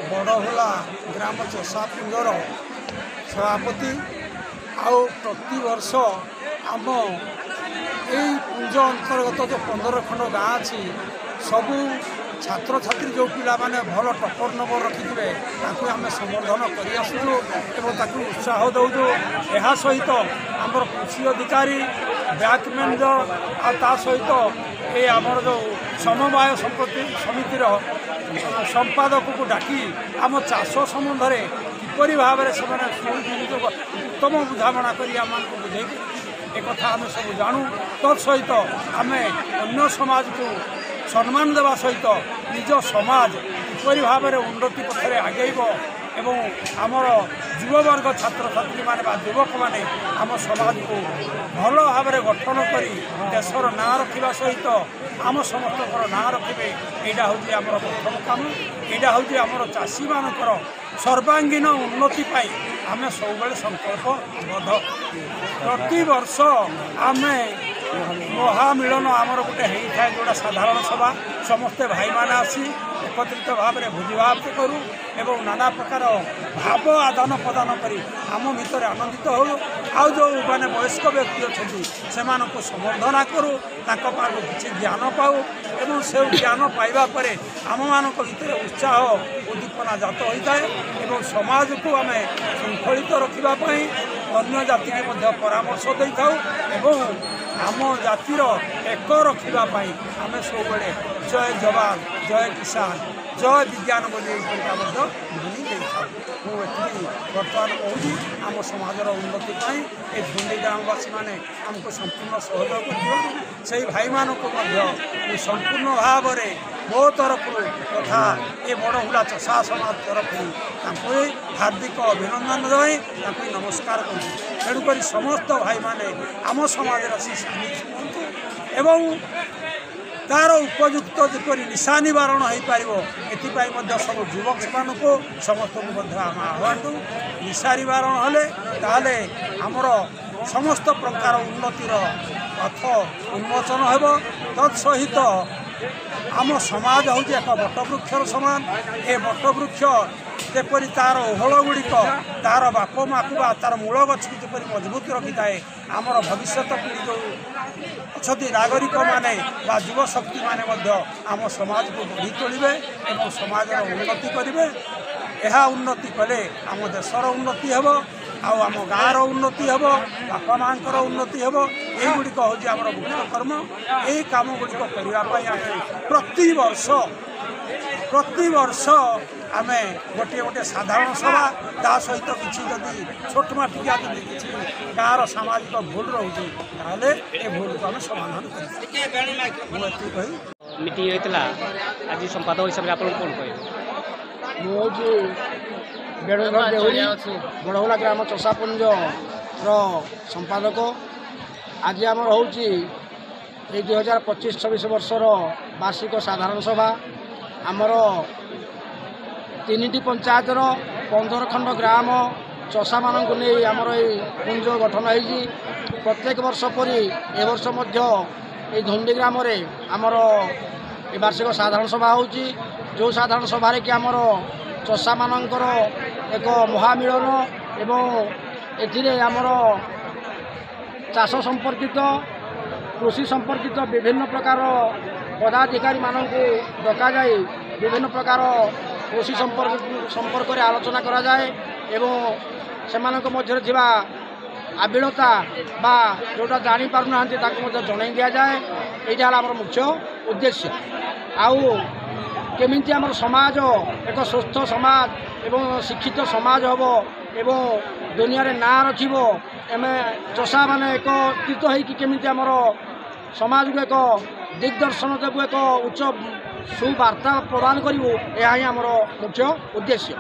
बड़होला ग्राम चषापुंजर सभापति आउ प्रति वर्ष आम यही पुंज अंतर्गत जो 15 खंड गाँ अच्छी सबू छात्र छात्री जो पिला माने भल टपर नंबर रखिथे आम समर्थन कर उत्साह दौचु। यह सहित आमर कृषि अधिकारी बैकमैन जो आ सहित ये आमर जो समवाय संपत्ति समितिर संपादक को डाकी आम चाष संबंध में किपरि भाव में से उत्तम बुझाणा कर बुझे एक आम सब जानू तत्सहित आम अन्य समाज को सम्मान देवा सहित निज समाज किपरि भाव में उन्नति पथरे आगेब एवं आमर युववर्ग छात्र छात्री माने युवक माने आम समाज को भल भाव में गठन कर देशर ना रखा सहित आम समस्त ना रखे यहाँ हूँ आमर प्रथम काम यहाँ हूँ आमर चाषी मानकर सर्वांगीन उन्नति आम सब संकल्पबद्ध। प्रति वर्ष आम महामिलन आमर गोटे होता है जोड़ा साधारण सभा समस्ते भाई माने आसी एकत्रित भाव में भोजीभात करूँ एवं नाना प्रकार भाव आदान प्रदान कर आम भितर आनंदित हो आउ जो मैंने वयस्क व्यक्ति अच्छा से संवर्धना करूँ किसी ज्ञान पाऊ एवं से ज्ञान पाइबा परे आम मान भर उत्साह उद्दीपना जात होता है एवं समाज को आम शृंखलित रखापी अन्य जाति के परामर्श दे था एवं आम जातिर एक रखापी आम सब जय जवान जय किसान जय विज्ञान बोली ध्वनि दे बर्तमान कहूँ आम समाजर उन्नति ये धुंडी ग्रामवासी मैंने आमको संपूर्ण सहयोग कर से भाई मानक संपूर्ण भाव में मो तरफ तथा ये बड़हुला चषा समाज तरफ हार्दिक अभिनंदन जनाई नमस्कार करूँ। तेणुक समस्त भाई माने आम समाज सामिल एवं तार उपयुक्त जपरी निशा निवारण हो पार सब युवक मान समस्त को आम आह्वान दूँ निशा निवारण हेले ताले आमर समस्त प्रकार उन्नतिर पथ उन्मोचन होब तत्सहित आम समाज हूँ एक बटवृक्षर समान ए बटवृक्ष जपरी तार ओहल गुड़िक तार बाप माँ को तार मूल गछ को जपरी मजबूत रखी थाए आमर भविष्य पीढ़ी जो अच्छा नागरिक माने युव शक्ति माने आम समाज को बढ़ी तोड़े और समाज उन्नति करेंगे। यह उन्नति कले आम देशर उन्नति हेब आम गाँवर उन्नति हेब बापा माँ उन्नति हेब युड़िक हूँ आम मुख्य कर्म यही कम गुड़िक करने प्रति वर्ष आम गोटे गोटे साधारण सभा ता सहित किसी जदि छोट माटिया किसी गाँवर सामाजिक भूल रोचे ताले ये भूल को आम समाधान कर मीटिंग होता आज संपादक हिसाब से आप कौन कहे मुझे बेड़घर देहुरी बड़हुला ग्राम चषापुंज संपादक आज आमर हूँ 2025-26 वर्षर वार्षिक साधारण सभा आमर 3टी पंचायतर 15 खंड ग्राम चषा मान आमर पुंज गठन हो प्रत्येक वर्ष परी ए वर्ष ये धुंडी ग्राम आमर वार्षिक साधारण सभा हो जो साधारण सभा कि आमर चषा मानकर एक महामिलन एवं एथिरे आमर चाष संपर्कित कृषि संपर्कित विभिन्न प्रकार पदाधिकारी मानक डका जाए विभिन्न प्रकार कृषि संपर्क में आलोचना करा जाए एवं सेमानक मध्य थिबा आबिलता बा जोटा जानी पारु नाहंती ताको मध्य जणाई दिया जाए एटा हमर मुख्य उद्देश्य आउ केमिति हमर समाज एक स्वस्थ समाज एवं शिक्षित समाज होबो एवं दुनिया रे ना रखिबो एमे चषा माने एकत्रित होइकि केमिति हमर समाज को एक दिग्दर्शन देबो एक उच्च सुवार्ता प्रदान करिवो एहा ही हमर मुख्य उद्देश्य।